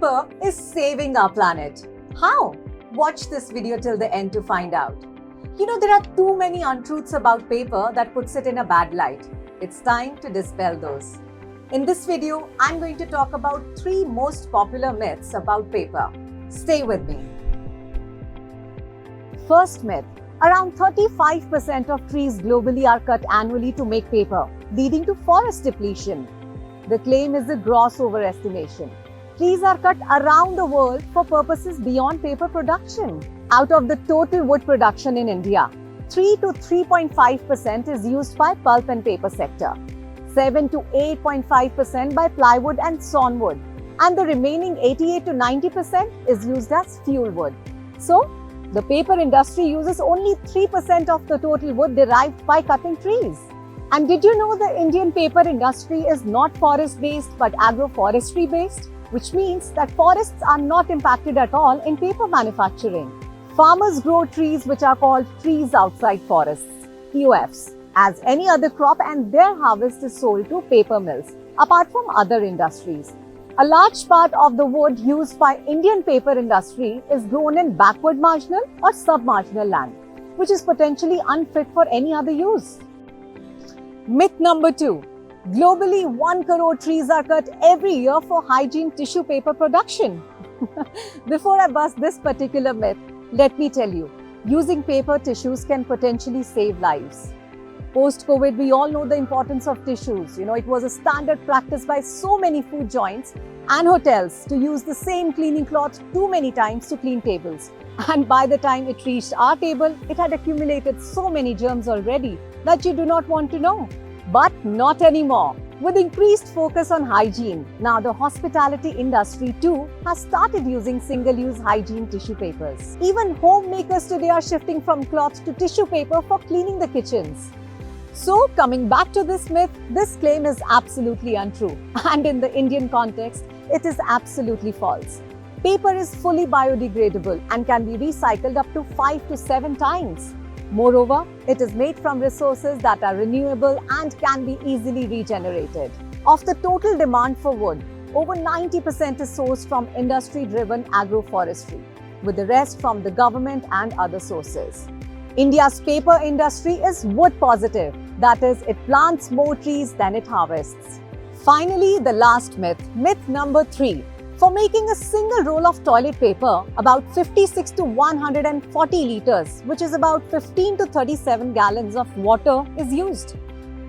Paper is saving our planet. How? Watch this video till the end to find out. You know, there are too many untruths about paper that puts it in a bad light. It's time to dispel those. In this video, I'm going to talk about 3 most popular myths about paper. Stay with me. First myth. Around 35% of trees globally are cut annually to make paper, leading to forest depletion. The claim is a gross overestimation. Trees are cut around the world for purposes beyond paper production. Out of the total wood production in India, 3 to 3.5% is used by pulp and paper sector, 7 to 8.5% by plywood and sawnwood, and the remaining 88 to 90% is used as fuel wood. So, the paper industry uses only 3% of the total wood derived by cutting trees. And did you know the Indian paper industry is not forest-based but agroforestry-based? Which means that forests are not impacted at all in paper manufacturing. Farmers grow trees which are called trees outside forests, TOFs, as any other crop, and their harvest is sold to paper mills, apart from other industries. A large part of the wood used by Indian paper industry is grown in backward marginal or submarginal land, which is potentially unfit for any other use. Myth number 2. Globally, 1 crore trees are cut every year for hygiene tissue paper production. Before I bust this particular myth, let me tell you, using paper tissues can potentially save lives. Post-COVID, we all know the importance of tissues. It was a standard practice by so many food joints and hotels to use the same cleaning cloth too many times to clean tables. And by the time it reached our table, it had accumulated so many germs already that you do not want to know. But not anymore. With increased focus on hygiene, now the hospitality industry too has started using single-use hygiene tissue papers. Even homemakers today are shifting from cloth to tissue paper for cleaning the kitchens. So, coming back to this myth, this claim is absolutely untrue. And in the Indian context, it is absolutely false. Paper is fully biodegradable and can be recycled up to 5 to 7 times. Moreover, it is made from resources that are renewable and can be easily regenerated. Of the total demand for wood, over 90% is sourced from industry-driven agroforestry, with the rest from the government and other sources. India's paper industry is wood positive, that is, it plants more trees than it harvests. Finally, the last myth, myth number 3. For making a single roll of toilet paper, about 56 to 140 liters, which is about 15 to 37 gallons of water is used.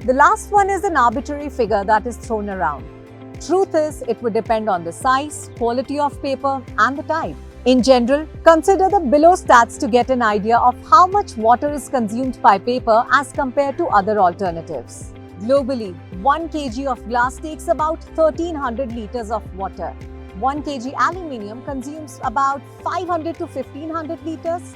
The last one is an arbitrary figure that is thrown around. Truth is, it would depend on the size, quality of paper, and the type. In general, consider the below stats to get an idea of how much water is consumed by paper as compared to other alternatives. Globally, 1 kg of glass takes about 1300 liters of water. 1 kg aluminium consumes about 500 to 1500 liters.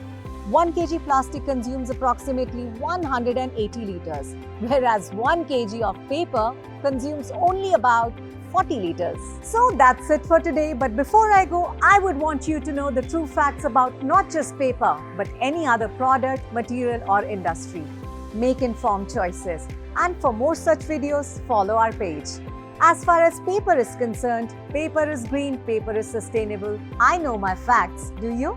1 kg plastic consumes approximately 180 liters, whereas 1 kg of paper consumes only about 40 liters. So that's it for today. But before I go, I would want you to know the true facts about not just paper, but any other product, material, or industry. Make informed choices. And for more such videos, follow our page. As far as paper is concerned, paper is green, paper is sustainable. I know my facts. Do you?